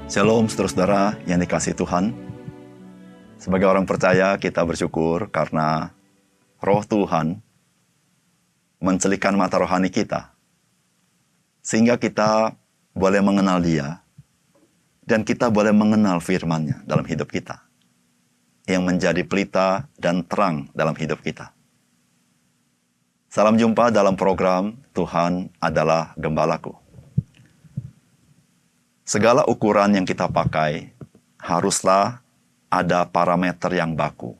Shalom saudara-saudara yang dikasihi Tuhan. Sebagai orang percaya kita bersyukur karena Roh Tuhan mencelikan mata rohani kita. Sehingga kita boleh mengenal Dia dan kita boleh mengenal firman-Nya dalam hidup kita. Yang menjadi pelita dan terang dalam hidup kita. Salam jumpa dalam program Tuhan adalah Gembalaku. Segala ukuran yang kita pakai haruslah ada parameter yang baku.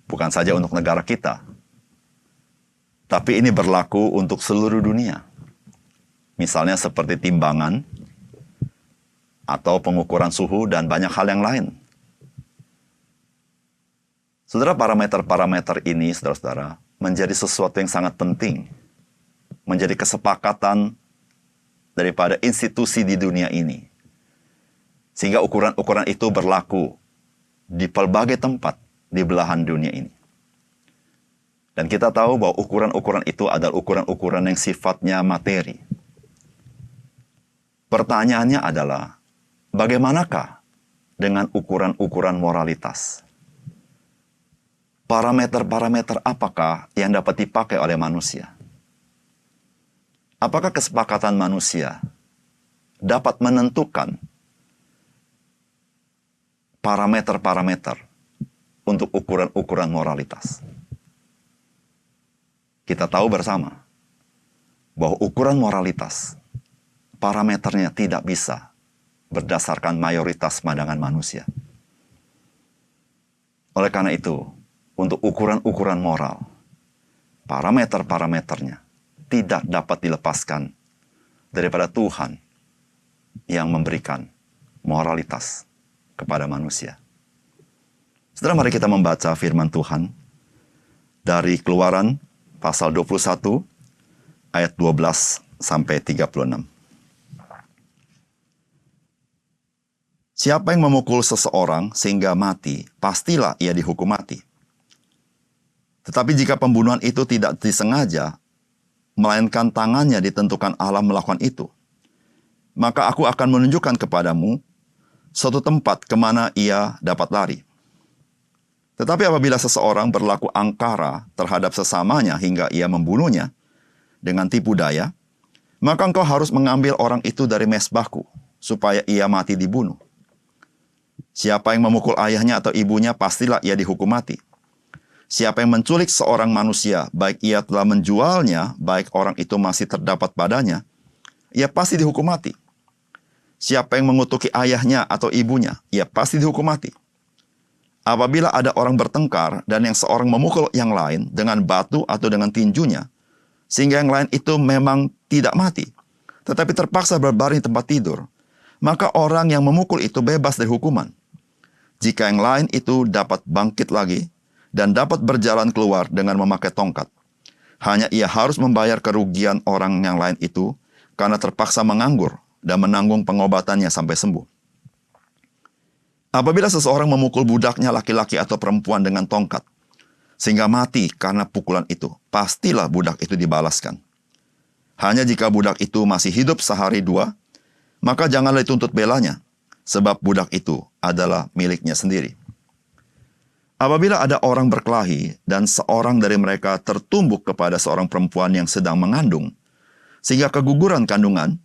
Bukan saja untuk negara kita, tapi ini berlaku untuk seluruh dunia. Misalnya seperti timbangan, atau pengukuran suhu, dan banyak hal yang lain. Saudara, parameter-parameter ini, saudara-saudara, menjadi sesuatu yang sangat penting. Menjadi kesepakatan daripada institusi di dunia ini. Sehingga ukuran-ukuran itu berlaku di pelbagai tempat di belahan dunia ini. Dan kita tahu bahwa ukuran-ukuran itu adalah ukuran-ukuran yang sifatnya materi. Pertanyaannya adalah, bagaimanakah dengan ukuran-ukuran moralitas? Parameter-parameter apakah yang dapat dipakai oleh manusia? Apakah kesepakatan manusia dapat menentukan parameter-parameter untuk ukuran-ukuran moralitas? Kita tahu bersama bahwa ukuran moralitas, parameternya tidak bisa berdasarkan mayoritas pandangan manusia. Oleh karena itu, untuk ukuran-ukuran moral, parameter-parameternya tidak dapat dilepaskan daripada Tuhan yang memberikan moralitas kepada manusia. Saudara, mari kita membaca firman Tuhan dari Keluaran pasal 21 ayat 12 sampai 36. Siapa yang memukul seseorang sehingga mati, pastilah ia dihukum mati. Tetapi jika pembunuhan itu tidak disengaja, melainkan tangannya ditentukan Allah melakukan itu, maka aku akan menunjukkan kepadamu suatu tempat kemana ia dapat lari. Tetapi apabila seseorang berlaku angkara terhadap sesamanya hingga ia membunuhnya dengan tipu daya, maka engkau harus mengambil orang itu dari mesbahku, supaya ia mati dibunuh. Siapa yang memukul ayahnya atau ibunya, pastilah ia dihukum mati. Siapa yang menculik seorang manusia, baik ia telah menjualnya, baik orang itu masih terdapat padanya, ia pasti dihukum mati. Siapa yang mengutuki ayahnya atau ibunya, ia pasti dihukum mati. Apabila ada orang bertengkar dan yang seorang memukul yang lain dengan batu atau dengan tinjunya, sehingga yang lain itu memang tidak mati, tetapi terpaksa berbaring di tempat tidur, maka orang yang memukul itu bebas dari hukuman. Jika yang lain itu dapat bangkit lagi, dan dapat berjalan keluar dengan memakai tongkat, hanya ia harus membayar kerugian orang yang lain itu karena terpaksa menganggur dan menanggung pengobatannya sampai sembuh. Apabila seseorang memukul budaknya laki-laki atau perempuan dengan tongkat, sehingga mati karena pukulan itu, pastilah budak itu dibalaskan. Hanya jika budak itu masih hidup sehari dua, maka janganlah dituntut belanya, sebab budak itu adalah miliknya sendiri. Apabila ada orang berkelahi dan seorang dari mereka tertumbuk kepada seorang perempuan yang sedang mengandung, sehingga keguguran kandungan,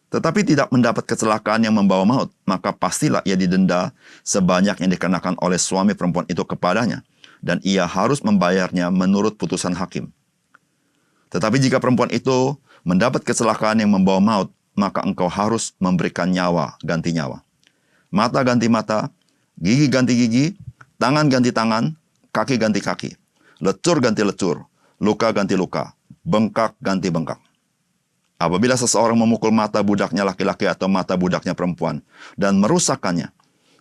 tetapi tidak mendapat kecelakaan yang membawa maut, maka pastilah ia didenda sebanyak yang dikenakan oleh suami perempuan itu kepadanya, dan ia harus membayarnya menurut putusan hakim. Tetapi jika perempuan itu mendapat kecelakaan yang membawa maut, maka engkau harus memberikan nyawa ganti nyawa. Mata ganti mata, gigi ganti gigi, tangan ganti tangan, kaki ganti kaki, lecur ganti lecur, luka ganti luka, bengkak ganti bengkak. Apabila seseorang memukul mata budaknya laki-laki atau mata budaknya perempuan dan merusakkannya,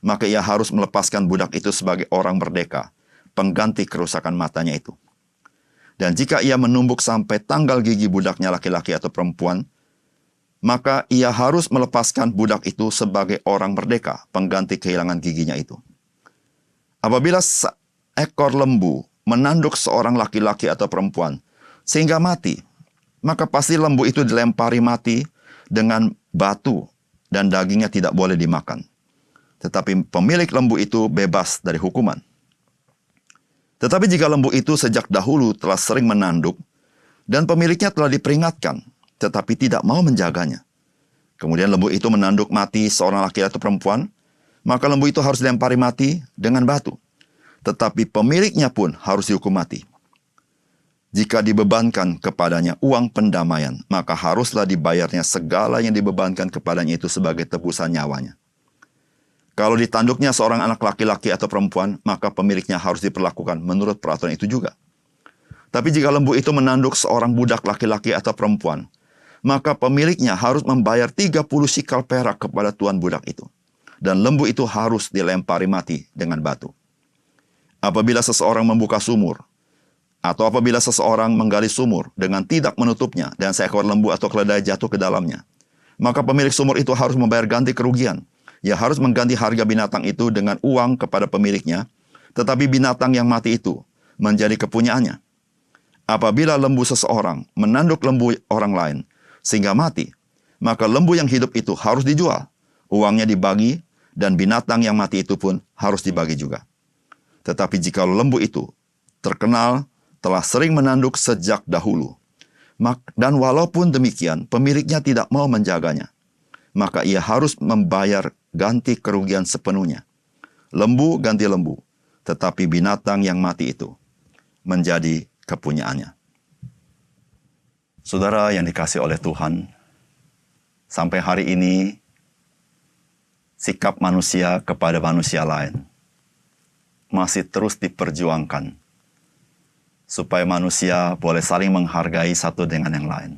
maka ia harus melepaskan budak itu sebagai orang merdeka, pengganti kerusakan matanya itu. Dan jika ia menumbuk sampai tanggal gigi budaknya laki-laki atau perempuan, maka ia harus melepaskan budak itu sebagai orang merdeka, pengganti kehilangan giginya itu. Apabila seekor lembu menanduk seorang laki-laki atau perempuan sehingga mati, maka pasti lembu itu dilempari mati dengan batu dan dagingnya tidak boleh dimakan. Tetapi pemilik lembu itu bebas dari hukuman. Tetapi jika lembu itu sejak dahulu telah sering menanduk, dan pemiliknya telah diperingatkan, tetapi tidak mau menjaganya, kemudian lembu itu menanduk mati seorang laki atau perempuan, maka lembu itu harus dilempari mati dengan batu. Tetapi pemiliknya pun harus dihukum mati. Jika dibebankan kepadanya uang pendamaian, maka haruslah dibayarnya segala yang dibebankan kepadanya itu sebagai tebusan nyawanya. Kalau ditanduknya seorang anak laki-laki atau perempuan, maka pemiliknya harus diperlakukan menurut peraturan itu juga. Tapi jika lembu itu menanduk seorang budak laki-laki atau perempuan, maka pemiliknya harus membayar 30 sikal perak kepada tuan budak itu. Dan lembu itu harus dilempari mati dengan batu. Apabila seseorang membuka sumur, atau apabila seseorang menggali sumur dengan tidak menutupnya dan seekor lembu atau keledai jatuh ke dalamnya, maka pemilik sumur itu harus membayar ganti kerugian. Ia harus mengganti harga binatang itu dengan uang kepada pemiliknya, tetapi binatang yang mati itu menjadi kepunyaannya. Apabila lembu seseorang menanduk lembu orang lain sehingga mati, maka lembu yang hidup itu harus dijual, uangnya dibagi, dan binatang yang mati itu pun harus dibagi juga. Tetapi jika lembu itu terkenal telah sering menanduk sejak dahulu, dan walaupun demikian pemiliknya tidak mau menjaganya, maka ia harus membayar ganti kerugian sepenuhnya. Lembu ganti lembu, tetapi binatang yang mati itu menjadi kepunyaannya. Saudara yang dikasihi oleh Tuhan, sampai hari ini sikap manusia kepada manusia lain masih terus diperjuangkan supaya manusia boleh saling menghargai satu dengan yang lain.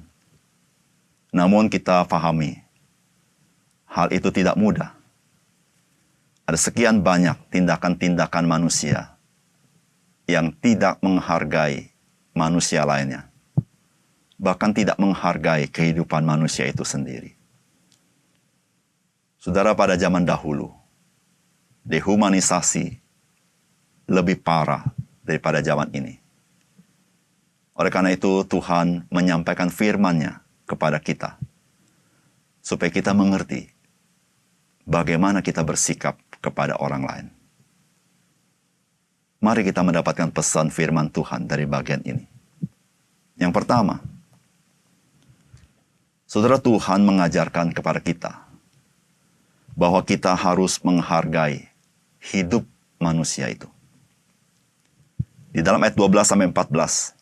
Namun kita pahami, hal itu tidak mudah. Ada sekian banyak tindakan-tindakan manusia yang tidak menghargai manusia lainnya. Bahkan tidak menghargai kehidupan manusia itu sendiri. Saudara, pada zaman dahulu, dehumanisasi lebih parah daripada zaman ini. Oleh karena itu, Tuhan menyampaikan firman-Nya kepada kita, supaya kita mengerti bagaimana kita bersikap kepada orang lain. Mari kita mendapatkan pesan firman Tuhan dari bagian ini. Yang pertama, saudara, Tuhan mengajarkan kepada kita bahwa kita harus menghargai hidup manusia itu. Di dalam ayat 12-14,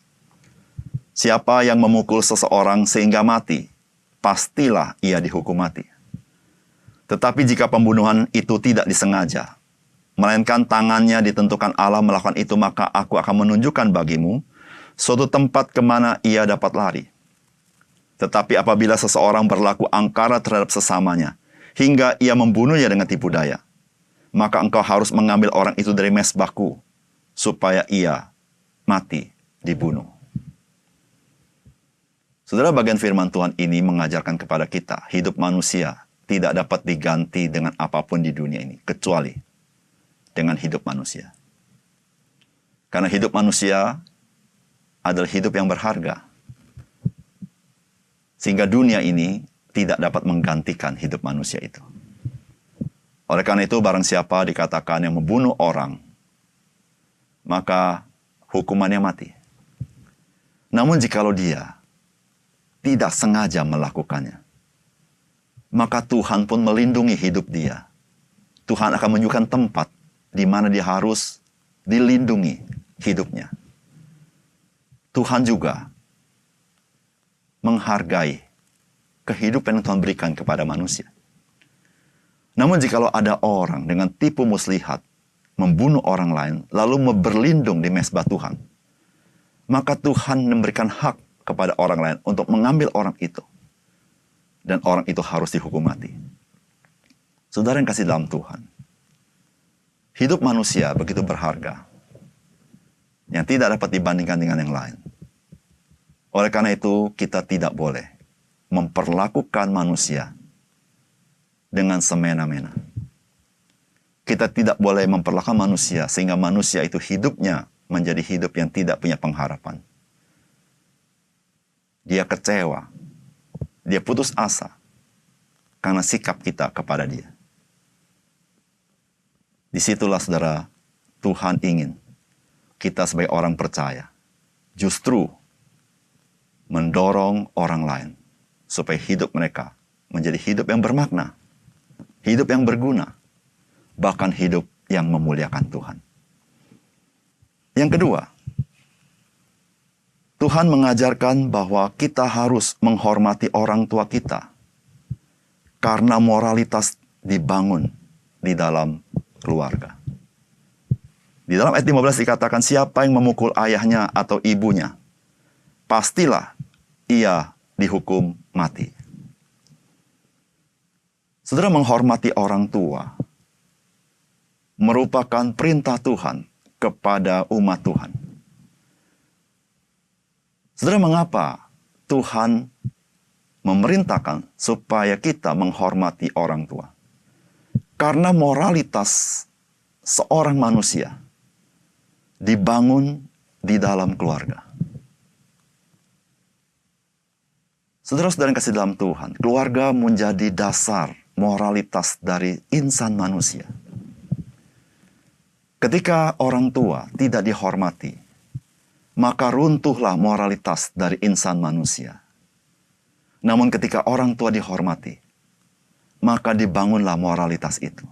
siapa yang memukul seseorang sehingga mati, pastilah ia dihukum mati. Tetapi jika pembunuhan itu tidak disengaja, melainkan tangannya ditentukan Allah melakukan itu, maka aku akan menunjukkan bagimu suatu tempat kemana ia dapat lari. Tetapi apabila seseorang berlaku angkara terhadap sesamanya, hingga ia membunuhnya dengan tipu daya, maka engkau harus mengambil orang itu dari mesbahku, supaya ia mati dibunuh. Saudara, bagian firman Tuhan ini mengajarkan kepada kita, hidup manusia tidak dapat diganti dengan apapun di dunia ini, kecuali dengan hidup manusia. Karena hidup manusia adalah hidup yang berharga. Sehingga dunia ini tidak dapat menggantikan hidup manusia itu. Oleh karena itu, barang siapa dikatakan yang membunuh orang, maka hukumannya mati. Namun jikalau dia tidak sengaja melakukannya, maka Tuhan pun melindungi hidup dia. Tuhan akan menunjukkan tempat di mana dia harus dilindungi hidupnya. Tuhan juga menghargai kehidupan yang Tuhan berikan kepada manusia. Namun jikalau ada orang dengan tipu muslihat membunuh orang lain, lalu berlindung di mezbah Tuhan, maka Tuhan memberikan hak kepada orang lain untuk mengambil orang itu. Dan orang itu harus dihukum mati. Saudara yang kasih dalam Tuhan, hidup manusia begitu berharga, yang tidak dapat dibandingkan dengan yang lain. Oleh karena itu, kita tidak boleh memperlakukan manusia dengan semena-mena. Kita tidak boleh memperlakukan manusia sehingga manusia itu hidupnya menjadi hidup yang tidak punya pengharapan. Dia kecewa, dia putus asa, karena sikap kita kepada Dia. Disitulah saudara, Tuhan ingin kita sebagai orang percaya justru mendorong orang lain supaya hidup mereka menjadi hidup yang bermakna, hidup yang berguna, bahkan hidup yang memuliakan Tuhan. Yang kedua, Tuhan mengajarkan bahwa kita harus menghormati orang tua kita karena moralitas dibangun di dalam keluarga. Di dalam ayat 15 dikatakan, siapa yang memukul ayahnya atau ibunya, pastilah ia dihukum mati. Saudara, menghormati orang tua merupakan perintah Tuhan kepada umat Tuhan. Saudara, mengapa Tuhan memerintahkan supaya kita menghormati orang tua? Karena moralitas seorang manusia dibangun di dalam keluarga. Saudara-saudara yang kasih dalam Tuhan, keluarga menjadi dasar moralitas dari insan manusia. Ketika orang tua tidak dihormati, maka runtuhlah moralitas dari insan manusia. Namun ketika orang tua dihormati, maka dibangunlah moralitas itu.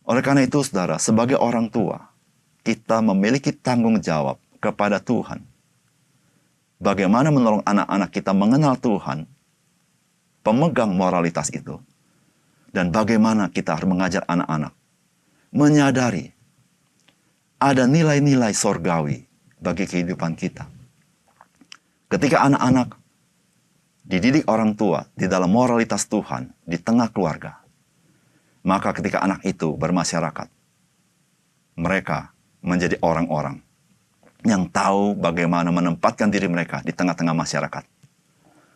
Oleh karena itu, saudara, sebagai orang tua, kita memiliki tanggung jawab kepada Tuhan. Bagaimana menolong anak-anak kita mengenal Tuhan, pemegang moralitas itu, dan bagaimana kita harus mengajar anak-anak menyadari ada nilai-nilai sorgawi bagi kehidupan kita. Ketika anak-anak dididik orang tua di dalam moralitas Tuhan di tengah keluarga, maka ketika anak itu bermasyarakat, mereka menjadi orang-orang yang tahu bagaimana menempatkan diri mereka di tengah-tengah masyarakat,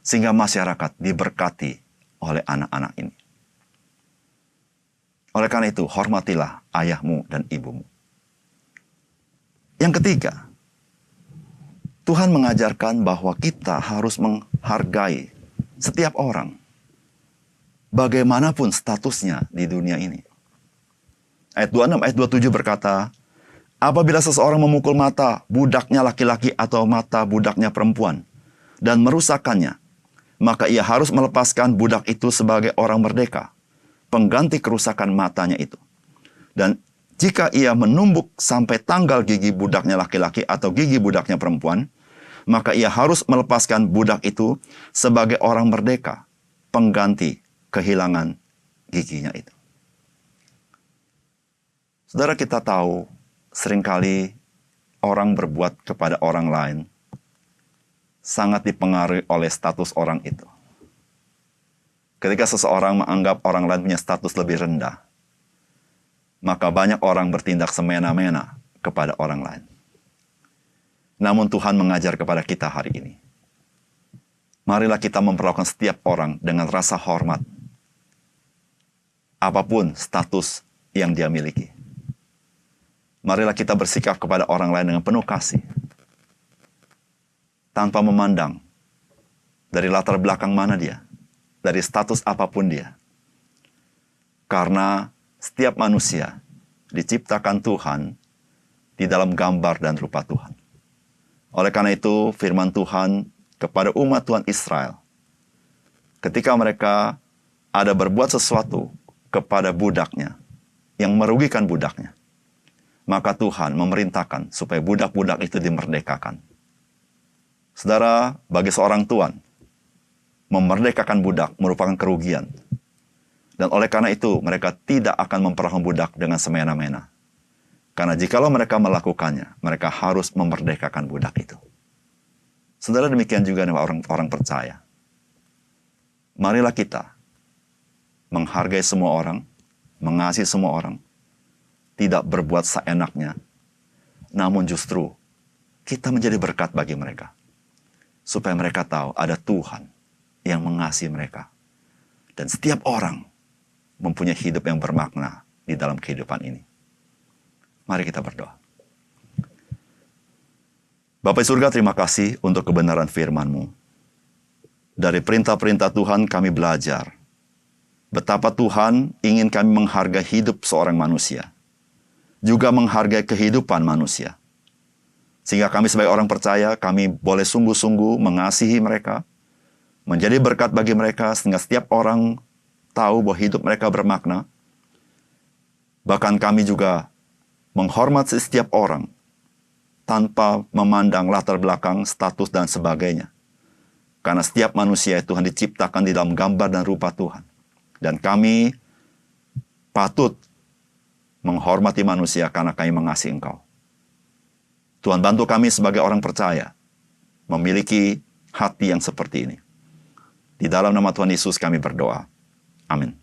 sehingga masyarakat diberkati oleh anak-anak ini. Oleh karena itu, hormatilah ayahmu dan ibumu. Yang ketiga, Tuhan mengajarkan bahwa kita harus menghargai setiap orang, bagaimanapun statusnya di dunia ini. Ayat 26, ayat 27 berkata, apabila seseorang memukul mata budaknya laki-laki atau mata budaknya perempuan dan merusakkannya, maka ia harus melepaskan budak itu sebagai orang merdeka, pengganti kerusakan matanya itu. Dan jika ia menumbuk sampai tanggal gigi budaknya laki-laki atau gigi budaknya perempuan, maka ia harus melepaskan budak itu sebagai orang merdeka, pengganti kehilangan giginya itu. Saudara, kita tahu seringkali orang berbuat kepada orang lain sangat dipengaruhi oleh status orang itu. Ketika seseorang menganggap orang lain punya status lebih rendah, maka banyak orang bertindak semena-mena kepada orang lain. Namun Tuhan mengajar kepada kita hari ini, marilah kita memperlakukan setiap orang dengan rasa hormat, apapun status yang dia miliki. Marilah kita bersikap kepada orang lain dengan penuh kasih, tanpa memandang dari latar belakang mana dia, dari status apapun dia. Karena setiap manusia diciptakan Tuhan di dalam gambar dan rupa Tuhan. Oleh karena itu, firman Tuhan kepada umat Tuhan Israel, ketika mereka ada berbuat sesuatu kepada budaknya yang merugikan budaknya, maka Tuhan memerintahkan supaya budak-budak itu dimerdekakan. Saudara, bagi seorang tuan, memerdekakan budak merupakan kerugian. Dan oleh karena itu, mereka tidak akan memperlakukan budak dengan semena-mena. Karena jikalau mereka melakukannya, mereka harus memerdekakan budak itu. Saudara, demikian juga dengan orang percaya. Marilah kita menghargai semua orang, mengasihi semua orang, tidak berbuat seenaknya, namun justru kita menjadi berkat bagi mereka. Supaya mereka tahu ada Tuhan yang mengasihi mereka. Dan setiap orang mempunyai hidup yang bermakna di dalam kehidupan ini. Mari kita berdoa. Bapa di surga, terima kasih untuk kebenaran firman-Mu. Dari perintah-perintah Tuhan kami belajar betapa Tuhan ingin kami menghargai hidup seorang manusia, juga menghargai kehidupan manusia. Sehingga kami sebagai orang percaya, kami boleh sungguh-sungguh mengasihi mereka, menjadi berkat bagi mereka, sehingga setiap orang tahu bahwa hidup mereka bermakna. Bahkan kami juga menghormati setiap orang, tanpa memandang latar belakang, status, dan sebagainya. Karena setiap manusia Tuhan diciptakan di dalam gambar dan rupa Tuhan. Dan kami patut menghormati manusia karena kami mengasihi Engkau. Tuhan bantu kami sebagai orang percaya memiliki hati yang seperti ini. Di dalam nama Tuhan Yesus kami berdoa. Amin.